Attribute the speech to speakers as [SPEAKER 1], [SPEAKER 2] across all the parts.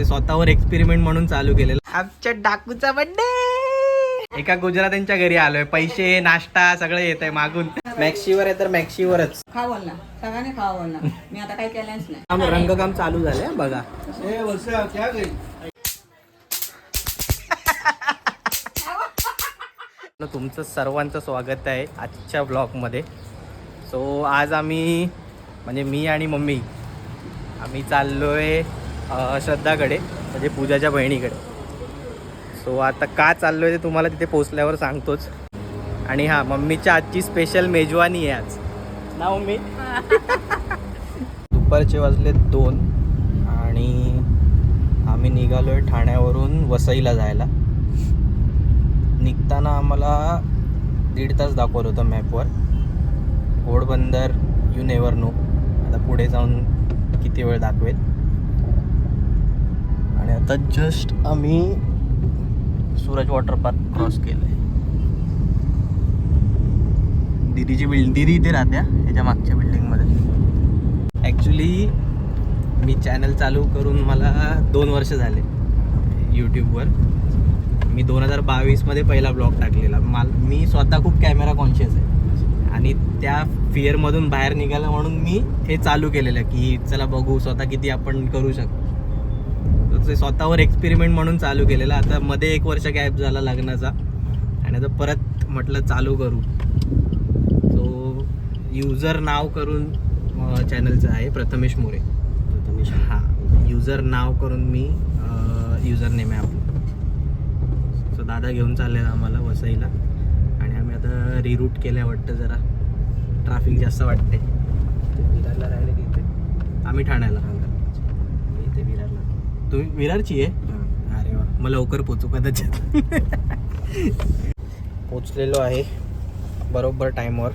[SPEAKER 1] ते स्वतःवर एक्सपेरिमेंट म्हणून चालू केलेलं. आमच्या डाकूचा बर्थडे. एका गुजरात्यांच्या घरी आलोय. पैसे नाश्ता सगळं येत आहे मागून. मॅक्सीवर आहे तर मॅक्सीवरच
[SPEAKER 2] खा बोल ना, सगळ्यांनी खा बोल ना. मी आता काही केलंच नाही.
[SPEAKER 1] रंगकाम चालू झालंय बघा. तुमचं सर्वांचं स्वागत आहे आजच्या ब्लॉगमध्ये. सो आज आम्ही म्हणजे मी आणि मम्मी आम्ही चाललोय श्रद्धाकडे, म्हणजे पूजाच्या बहिणीकडे. सो आता का चाललोय ते तुम्हाला तिथे पोचल्यावर सांगतोच. आणि हां, मम्मीच्या आजची स्पेशल मेजवानी आहे आज ना मम्मी. दुपारचे वाजले 2 आणि आम्ही निघालोय ठाण्यावरून वसईला जायला. निघताना आम्हाला 1.5 तास दाखवलं होतं मॅपवर. घोडबंदर यू नेवर नो, आता पुढे जाऊन किती वेळ दाखवेल. आणि आता जस्ट आम्ही सूरज वॉटर पार्क क्रॉस केलं आहे. दिदीची दिदी इथे राहत्या ह्याच्या मागच्या बिल्डिंगमध्ये. ॲक्च्युली मी चॅनल चालू करून मला 2 वर्ष झाले यूट्यूबवर. मी 2022मध्ये पहिला ब्लॉग टाकलेला. मी स्वतः खूप कॅमेरा कॉन्शियस आहे आणि त्या फिअरमधून बाहेर निघालं म्हणून मी हे चालू केलेलं की चला बघू स्वतः किती आपण करू शकतो. ते स्वतःवर एक्सपेरिमेंट म्हणून चालू केलेलं. आता मध्ये 1 वर्ष गॅप झाला लग्नाचा आणि आता परत म्हटलं चालू करू. सो युजर नाव करून चॅनलचं आहे प्रथमेश मोरे. हां, युजर नाव करून मी युजर नेम आहे आपलं. सो दादा घेऊन चाललेला आम्हाला वसईला आणि आम्ही आता रिरूट केल्या वाटतं. जरा ट्रॅफिक जास्त वाटते. विरारला राहिले की इथे आम्ही ठाण्याला इथे विरारला. तुम्ही विरारची आहे? अरे वा, मग लवकर पोचू कदाचित. पोचलेलो आहे बरोबर टाईमवर.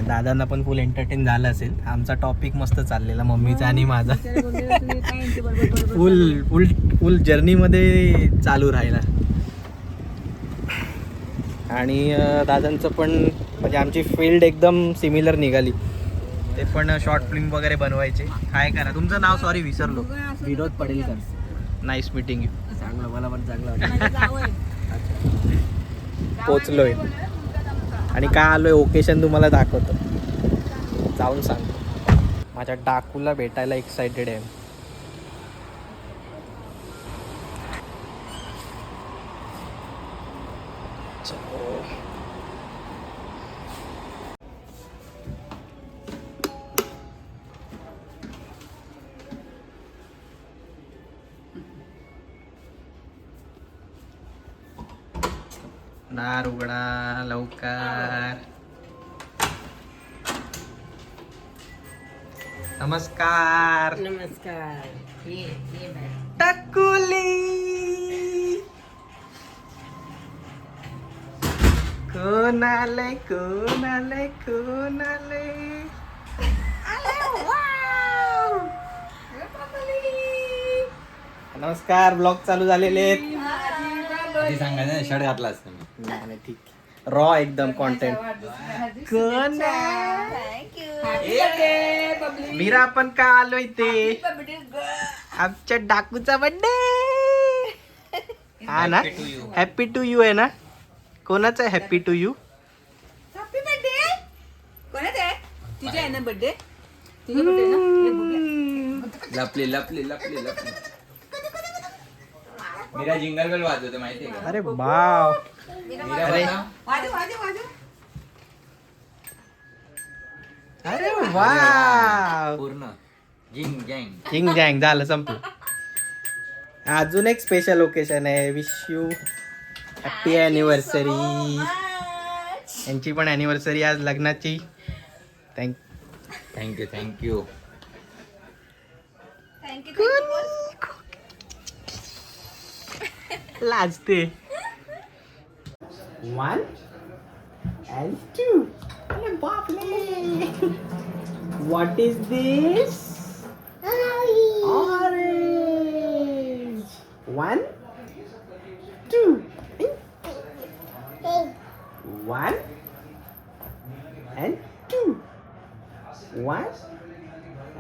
[SPEAKER 1] दादांना पण फुल एंटरटेन झालं असेल. आमचा टॉपिक मस्त चाललेला मम्मीचा आणि माझा. फुल फुल फुल जर्नीमध्ये चालू राहिला. आणि दादांचं पण म्हणजे आमची फील्ड एकदम सिमिलर निघाली. ते पण शॉर्ट फिल्म वगैरे बनवायचे. काय करा, तुमचं नाव सॉरी विसरलो.
[SPEAKER 2] Vinod Padelkar.
[SPEAKER 1] Nice meeting you.
[SPEAKER 2] चांगलं, मला पण चांगलं.
[SPEAKER 1] पोचलोय आणि काय आलोय ओकेशन तुम्हाला दाखवतो, जाऊन सांगतो. माझ्या डाकूला भेटायला एक्सायटेड आहे. दार उघडा लवकर. नमस्कार.
[SPEAKER 2] नमस्कार.
[SPEAKER 1] टकुली कोण आलंय कोण आलंय कोण आलंय. नमस्कार. ब्लॉग चालू झालेले आहेत.
[SPEAKER 3] सांगायचं शर्ट घातला असतं मी.
[SPEAKER 1] नाही ठीक, रॉ एकदम कॉन्टेंट. कोण मीरा आपण का आलोय ते आमच्या डाकूचा बर्थडे. हा ना, हॅपी टू यू आहे ना. कोणाचा आहे happy to you?
[SPEAKER 2] Happy birthday. कोणाचा आहे? तिचा आहे ना बर्थडे. तिचा बर्थडे ना.
[SPEAKER 3] लपले लपले लपले लपले. मीरा जिंगल बेल वाजवते माहितीये का?
[SPEAKER 1] अरे बाव.
[SPEAKER 3] मीरा
[SPEAKER 1] अरे.
[SPEAKER 3] वाजव.
[SPEAKER 1] अरे वाव.
[SPEAKER 3] पूर्ण जिंग जँग.
[SPEAKER 1] किंग जँग झालं, संपलं. अजून एक स्पेशल ओकेशन आहे. Wish you happy anniversary. यांची पण ॲनिव्हर्सरी आज लग्नाची.
[SPEAKER 3] Thank you thank you.
[SPEAKER 1] लाजते. 1 and 2. अरे बापरे. What is this? Orange. 1, 2. 1 and 2. 1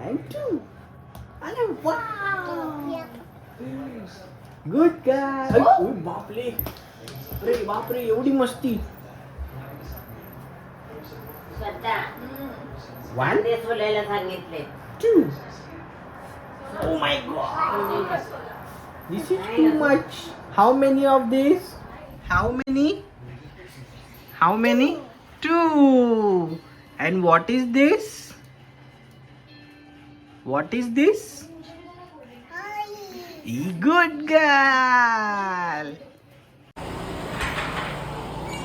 [SPEAKER 1] and 2. अरे वाव. Good guy. बापरे, अरे बापरे, एवढी मस्ती.
[SPEAKER 3] श्रद्धा
[SPEAKER 1] One,
[SPEAKER 3] वांदे सोलायला सांगितले.
[SPEAKER 1] 2. Oh my god. This is too much. How many of this? How many? How many? 2. And what is this? What is this? Good girl.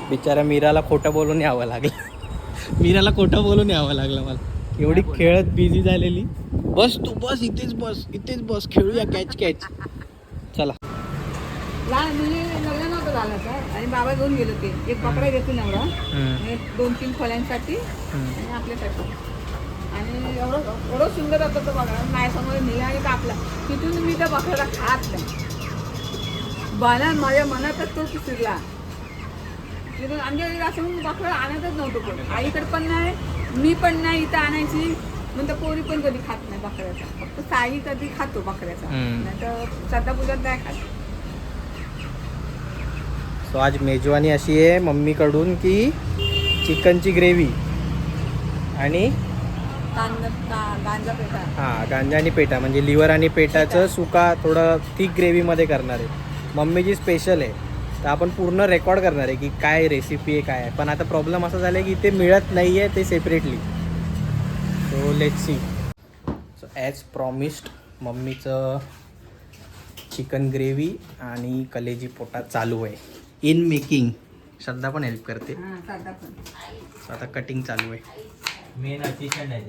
[SPEAKER 1] बिचारा मीराला खोटं बोलून यावं लागलं. मीराला खोटं बोलून यावं लागलं मला. एवढी खेळत बिझी झालेली. बस तू बस, इथेच बस खेळूया कॅच. चला.
[SPEAKER 2] लहान म्हणजे लग्न नव्हतं झालं तर आणि बाबा घेऊन गेलो ते एक कपडा घेतो नवरा आणि 2-3 खोल्यांसाठी आणि आपल्यासाठी. आणि एवढं सुंदर होतं तो बघा. माझ्यासमोर नेला आणि कापला. तिथून मी त्या बकऱ्याला खात नाही. माझ्या मनातच तो शिरला. तिथून आमच्या घरी असं म्हणून बकरा आणतच नव्हतं कोण. आईकडे पण नाही, मी पण नाही इथं आणायची. म्हणतं पोरी पण कधी खात नाही बकऱ्याचा. फक्त साई कधी खातो बकऱ्याचा, नाही तर श्रद्धा पूजात नाही खात.
[SPEAKER 1] सो आज मेजवानी अशी आहे मम्मीकडून की चिकनची ग्रेव्ही आणि
[SPEAKER 2] गांजा पेठा.
[SPEAKER 1] गांजा आणि पेटा म्हणजे लिव्हर आणि पेटाचं सुका थोडं थिक ग्रेव्हीमध्ये करणार आहे. मम्मीची स्पेशल आहे. तर आपण पूर्ण रेकॉर्ड करणार आहे की काय रेसिपी आहे काय आहे. पण आता प्रॉब्लेम असा झाला आहे की ते मिळत नाही आहे ते separately. So let's see. So as promised मम्मीचं चिकन ग्रेव्ही आणि कलेजी पोटा चालू आहे. In making. श्रद्धा पण हेल्प करते.
[SPEAKER 2] श्रद्धा पण.
[SPEAKER 1] सो आता कटिंग चालू आहे.
[SPEAKER 3] मेन असिस्टंट आहे.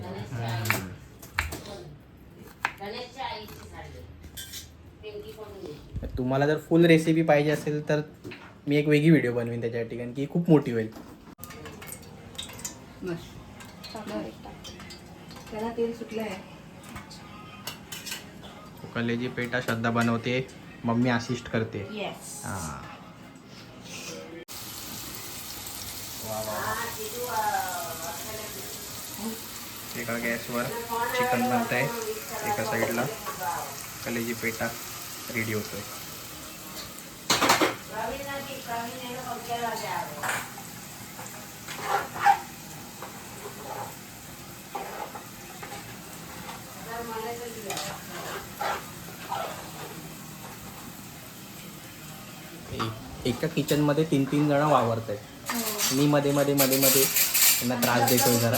[SPEAKER 1] तुम्हाला जर फुल रेसिपी पाहिजे असेल तर मी एक वेगळी व्हिडिओ बनवीन त्याच्या ठिकाणी की खूप मोठी होईल.
[SPEAKER 2] त्याला तेल सुटलं आहे.
[SPEAKER 1] कलेजी पेटा श्रद्धा बनवते, मम्मी असिस्ट करते.
[SPEAKER 2] येस.
[SPEAKER 1] हां. एका गॅसवर चिकन बनत आहे, एका साईडला कलेजी पेटा रेडी होतोय. एका किचनमध्ये 3 जण वावरत आहेत. मी मध्ये त्यांना त्रास देतोय जरा.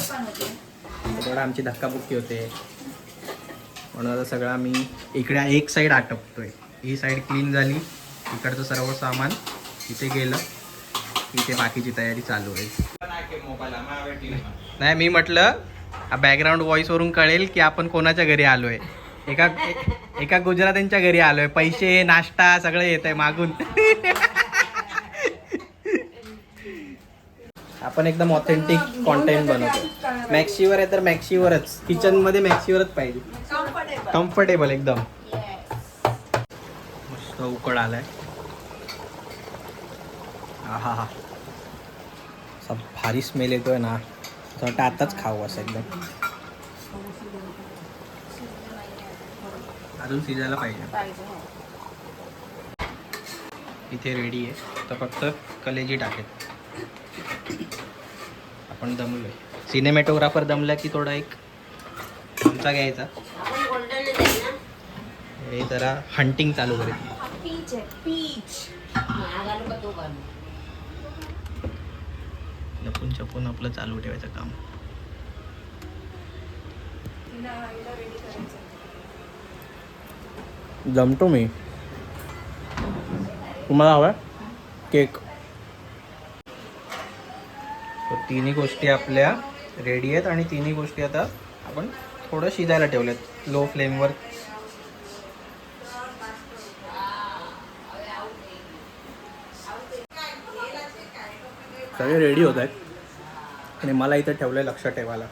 [SPEAKER 1] थोडं आमची धक्काबुक्की होते म्हणून आता सगळं आम्ही इकडे एक साईड आटपतोय. ही साईड क्लीन झाली, इकडचं सर्व सामान इथे गेलं, इथे बाकीची तयारी चालू आहे. नाही मी म्हटलं बॅकग्राऊंड व्हॉइसवरून कळेल की आपण कोणाच्या घरी आलोय. एका गुजरात्यांच्या घरी आलोय. पैसे नाश्ता सगळं येत आहे मागून. आपण एकदम ऑथेंटिक कॉन्टेंट बनवतो. मॅक्सीवर आहे तर मॅक्सीवरच, किचनमध्ये मॅक्सीवरच पाहिजे. कम्फर्टेबल एकदम. मस्त उकळ आलाय. हा असा भारी स्मेल येतोय ना, असं वाटतं आताच खावं असं एकदम. अजून शिजायला पाहिजे. इथे रेडी आहे तर फक्त कलेजी टाकेल. आपण दमलोय. सिनेमॅटोग्राफर दमला की थोडा एक चमचा घ्यायचा. हे जरा हंटिंग चालू करेल. लपून छपून आपलं चालू ठेवायचं काम. जमतो मी. तुम्हाला हवा केक. तिन्ही गोष्टी आपल्या रेडी आहेत आणि तिन्ही गोष्टी आता आपण थोडं शिजायला ठेवल्यात लो फ्लेमवर. सगळे रेडी होत आहेत आणि मला इथं ठेवलंय लक्ष ठेवायला.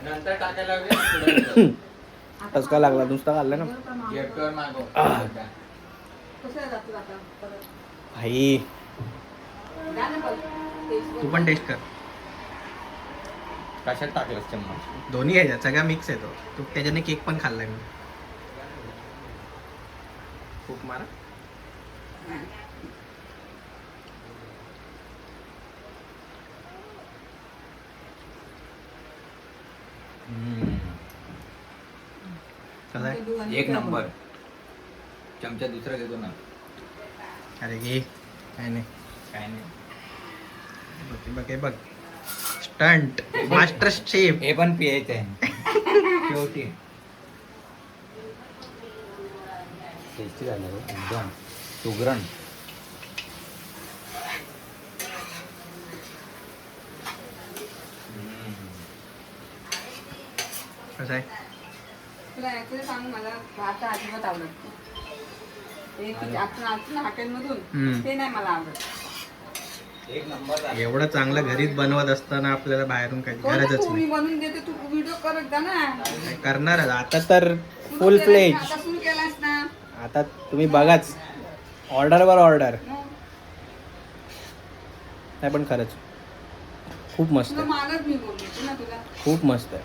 [SPEAKER 4] नंतर टाकायला लागेल.
[SPEAKER 1] टचका लागला नुसता खाल्ला ना
[SPEAKER 4] गेटवर मागव.
[SPEAKER 2] कसं आहे जातं आता परत?
[SPEAKER 1] भाई
[SPEAKER 2] द्या ना परत. टेस्ट
[SPEAKER 1] तू पण टेस्ट कर.
[SPEAKER 4] कशात टाकलंस चम्मच?
[SPEAKER 1] दोन्ही घ्यायचा सगळा मिक्स येतो. तू त्याच्याने केक पण खाल्लाय मी. खूप मारा. कसं आहे?
[SPEAKER 4] एक नंबर. चमचा दुसरा घेतो ना.
[SPEAKER 1] अरे घे काय नाही.
[SPEAKER 4] काय नाही.
[SPEAKER 1] बघ बघ हे बघ स्टंट मास्टर शेफ.
[SPEAKER 4] हे पण पियायचं आहे शेवटी. टेस्टी झालं रे एकदम सुगरण.
[SPEAKER 1] कसं आहे?
[SPEAKER 2] तुला ऍक्च्युली सांग मला भात अजिबात आवडत नाही. ते की आपण आणतो ना हॉटेलमधून ते नाही मला आवडत.
[SPEAKER 4] एक नंबर झालं.
[SPEAKER 1] एवढं चांगलं घरीच बनवत असताना आपल्याला बाहेरून काही गरजच
[SPEAKER 2] तू मी
[SPEAKER 1] नाही.
[SPEAKER 2] बनवून देते तू व्हिडिओ करत जा ना.
[SPEAKER 1] काय करणारच आता तर
[SPEAKER 2] सुरू
[SPEAKER 1] फुल
[SPEAKER 2] केलास
[SPEAKER 1] फ्लेज.
[SPEAKER 2] ना, आता सुरू केलास ना.
[SPEAKER 1] आता तुम्ही बघाच ऑर्डरवर ऑर्डर.
[SPEAKER 2] मग
[SPEAKER 1] नाही पण खरंच खूप मस्त
[SPEAKER 2] तुला
[SPEAKER 1] आहे.
[SPEAKER 2] मागच मी बोलली होती ना तुला.
[SPEAKER 1] खूप मस्त आहे.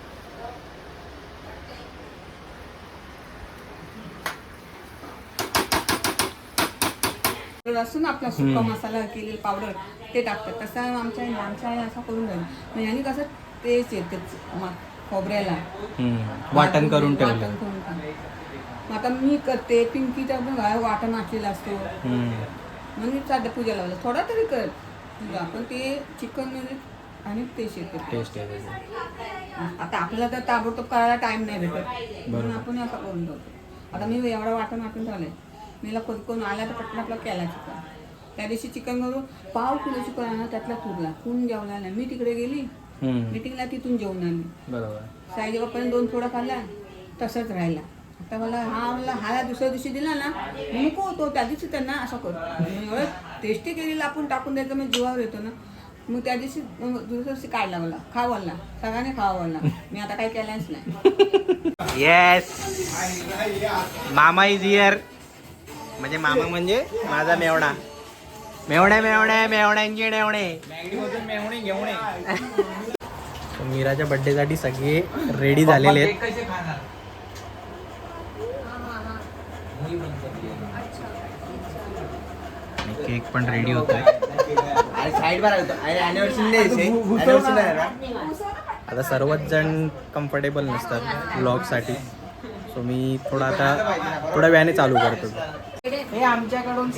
[SPEAKER 2] लसूण आपला सुका मसाला केलेला पावडर ते टाकतात. तसं आमच्या आई असं करून राहील. मग यांनी कसं तेच येते खोबऱ्याला
[SPEAKER 1] वाटण करून ठेवलं.
[SPEAKER 2] वाटण करून ठेवलं. मग आता मी करते पिंकीचा पण वाटण असलेला असतो. मग मी साध्या पूजा लावलं थोडा तरी कर पूजा. पण ते चिकन मध्ये आणि तेच येते
[SPEAKER 1] टेस्ट आहे.
[SPEAKER 2] आता आपल्याला तर ताबडतोब करायला टाइम नाही भेटत म्हणून आपण असं करून ठेवतो. आता मी एवढं वाटण ठेवलंय. मीला कोण आला तर पटकन आपला केला चिकन. त्या दिवशी चिकन करून पाव किलो चिकन आणला त्यातला तुरला कोण जेवला नाही. मी तिकडे गेली मीटिंगला तिथून जेवण आली.
[SPEAKER 1] बरोबर.
[SPEAKER 2] साईजी बाप्पाने 2 थोडा खाल्ला तसंच राहिला. आता मला हाला दुसऱ्या दिवशी दिला ना नको होतो त्या दिवशी त्यांना असं करतो. एवढं टेस्टी केलेलं आपण टाकून द्यायचं म्हणजे जीवावर येतो ना. मग त्या दिवशी दुसऱ्या दिवशी काढला मला खावला सगळ्यांनी खावला. मी आता काही केलंच नाही.
[SPEAKER 1] येस मामा इज हिअर. म्हणजे मामा म्हणजे माझा मेवणा. मेवण्यांची नेवणे. मीराच्या बर्थडे साठी सगळे रेडी झालेले आहेत.
[SPEAKER 4] कसे खाणार?
[SPEAKER 1] केक पण रेडी होतोय. आता सर्वच जण कम्फर्टेबल नसतात व्लॉग साठी. सो मी थोड्या वेळाने चालू करतो.
[SPEAKER 5] हे आमच्याकडून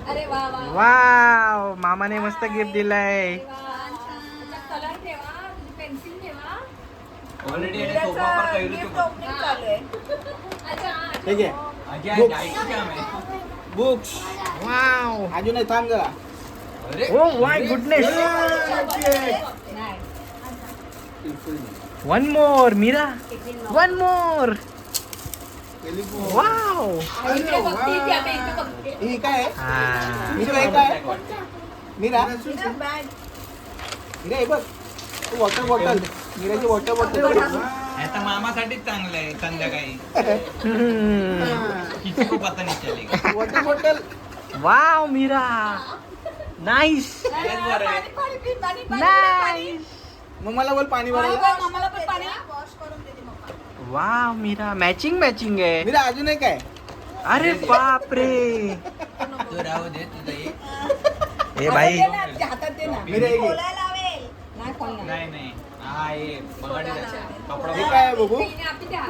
[SPEAKER 2] अरे वा वा
[SPEAKER 1] वाव मामाने मस्त गिफ्ट दिलाय.
[SPEAKER 2] कलर ठेवा पेन्सिल ठेवा.
[SPEAKER 4] ऑलरेडी सोफा पर कैलू
[SPEAKER 1] बुक्स. वाव
[SPEAKER 5] अजून थांब जरा.
[SPEAKER 1] Oh my goodness. One more Meera. One more. Wow.
[SPEAKER 5] ही काय आहे?
[SPEAKER 1] हा.
[SPEAKER 5] मीरा हे काय आहे? मीरा मीरा हे बघ तू वॉटर बॉटल. मीराची वॉटर बॉटल.
[SPEAKER 4] आता मामासाठीच चांगलं आहे संध्याकाळी. किती खूप आता नाही चलेगा.
[SPEAKER 5] Water bottle.
[SPEAKER 1] Wow Meera. Nice. Nice.
[SPEAKER 5] मग मला बोल पाणी भरायला.
[SPEAKER 1] वाव मीरा मॅचिंग आहे.
[SPEAKER 5] मीरा अजून एक काय?
[SPEAKER 1] अरे बाप रे.
[SPEAKER 4] तू राहू दे तुझं एक.
[SPEAKER 1] ए भाई
[SPEAKER 2] हातात दे ना.
[SPEAKER 5] मीरा हे घे.
[SPEAKER 2] नाही खोलणार.
[SPEAKER 4] नाही नाही हा हे बघा कपडा
[SPEAKER 5] हे काय आहे बघू?
[SPEAKER 2] आपली द्या.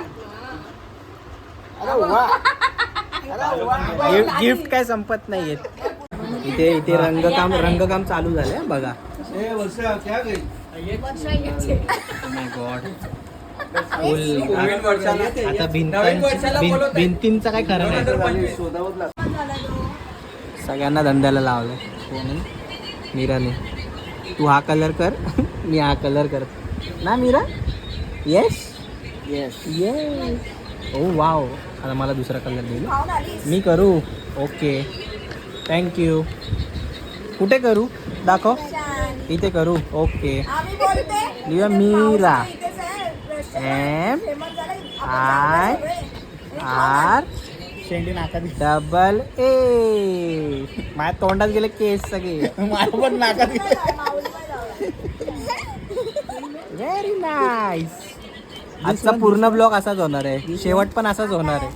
[SPEAKER 5] अरे वा. अरे वा.
[SPEAKER 1] गिफ्ट काय संपत नाहीयेत. इथे रंगकाम चालू झालंय बघा.
[SPEAKER 5] ए वर्षा क्या गई?
[SPEAKER 1] माय गॉड. आता भिंतींचा काय खरं नाही. सगळ्यांना धंद्याला लावलंय कोणी. मीराने तू हा कलर कर मी हा कलर कर ना Meera. Yes
[SPEAKER 5] yes
[SPEAKER 1] yes. Oh wow. आता मला दुसरा कलर देईल.
[SPEAKER 2] खाऊन आलीस?
[SPEAKER 1] मी करू. Okay thank you. कुठे करू दाखव. इथे करू. ओके.
[SPEAKER 2] आम्ही बोलते
[SPEAKER 1] लिहा मीरा. एम आय आर
[SPEAKER 5] शेंडी नाकात
[SPEAKER 1] डबल ए. माझ्या तोंडात गेले केस सगळे.
[SPEAKER 5] मला पण नाकात
[SPEAKER 1] व्हेरी नाईस. आजचा पूर्ण ब्लॉग असाच होणार आहे. शेवट पण असाच होणार आहे.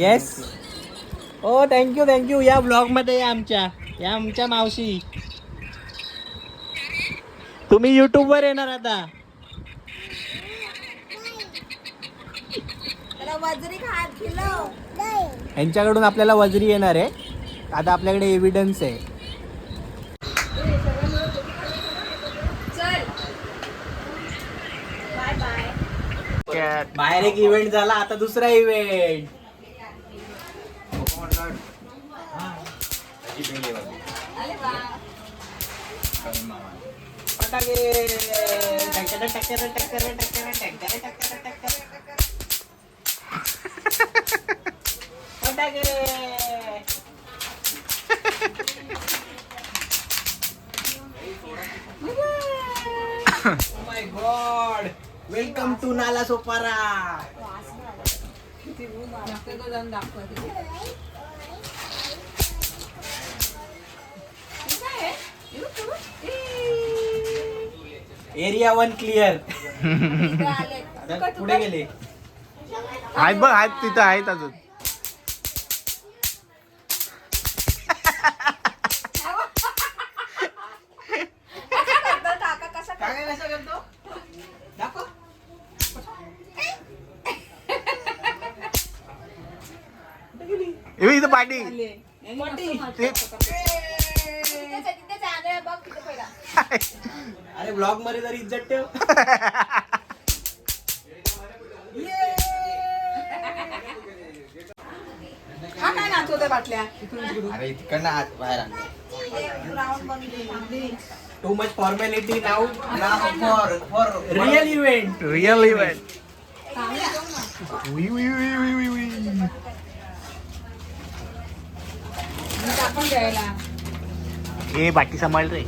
[SPEAKER 1] येस. ओ थँक्यू थँक्यू. या ब्लॉग मध्ये या आमच्या मावशी. तुम्ही युट्यूब वर येणार आता.
[SPEAKER 2] वजरी खात खिलो.
[SPEAKER 1] यांच्याकडून आपल्याला वजरी येणार आहे. आता आपल्याकडे एव्हिडन्स आहे.
[SPEAKER 2] चल बाय बाय.
[SPEAKER 1] बाहेर एक इव्हेंट झाला. आता दुसरा इव्हेंट.
[SPEAKER 2] अरे वा.
[SPEAKER 1] फटाके. माय God. Welcome to Nala Sopara.
[SPEAKER 2] जाऊन दाखवते.
[SPEAKER 1] Area 1 clear. पुढे गेले.
[SPEAKER 5] आहेत बघ आहेत तिथं आहेत अजून.
[SPEAKER 1] काय कसं करतो दाखव.
[SPEAKER 5] इथं पाठी
[SPEAKER 1] अरे ब्लॉग मध्ये जर इज्जत ठेव.
[SPEAKER 2] हा काय नाचवते बाटल्या.
[SPEAKER 4] अरे तिकडनं आत बाहेर आणलं.
[SPEAKER 2] राऊंड बनली.
[SPEAKER 1] Too much formality now.
[SPEAKER 4] For
[SPEAKER 1] real event.
[SPEAKER 5] Real event.
[SPEAKER 2] टाकून द्यायला.
[SPEAKER 5] ए बाटी सांभाळ रे.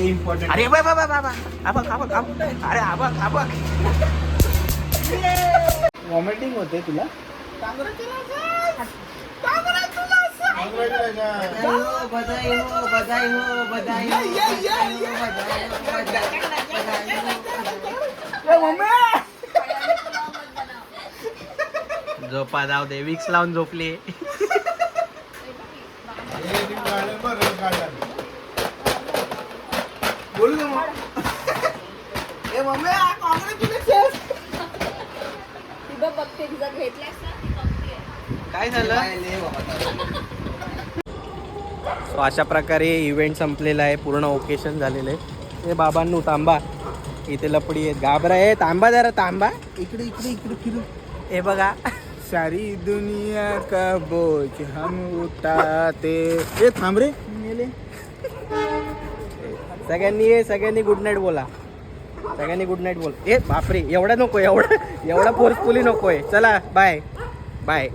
[SPEAKER 1] इम्पॉर्टंट.
[SPEAKER 5] अरे बाबा बाबा अरे आबा
[SPEAKER 1] वॉमिटिंग होते तुला. झोपा जाऊ दे. विक्स लावून झोपले.
[SPEAKER 5] बोल ना मग. ए मम्मी कॉंग्रॅच्युलेशन.
[SPEAKER 2] बघते तिचा घेतलास ना.
[SPEAKER 1] काय झालं. सो अशा प्रकारे इव्हेंट संपलेला आहे. पूर्ण ओकेशन झालेलं आहे. हे बाबांनो तांबा. इथे लपडी आहेत. घाबरा आहे. तांबा जरा तांबा. इकडे इकडे इकडे फिरू. हे बघा.
[SPEAKER 5] सारी दुनिया का बोझ हम उठाते. ए थांब रे मेले.
[SPEAKER 1] सगळ्यांनी गुड नाईट बोला. सगळ्यांनी गुड नाईट बोल. ए बापरे एवढा नको. एवढा फोर्सफुली नकोय. चला बाय बाय.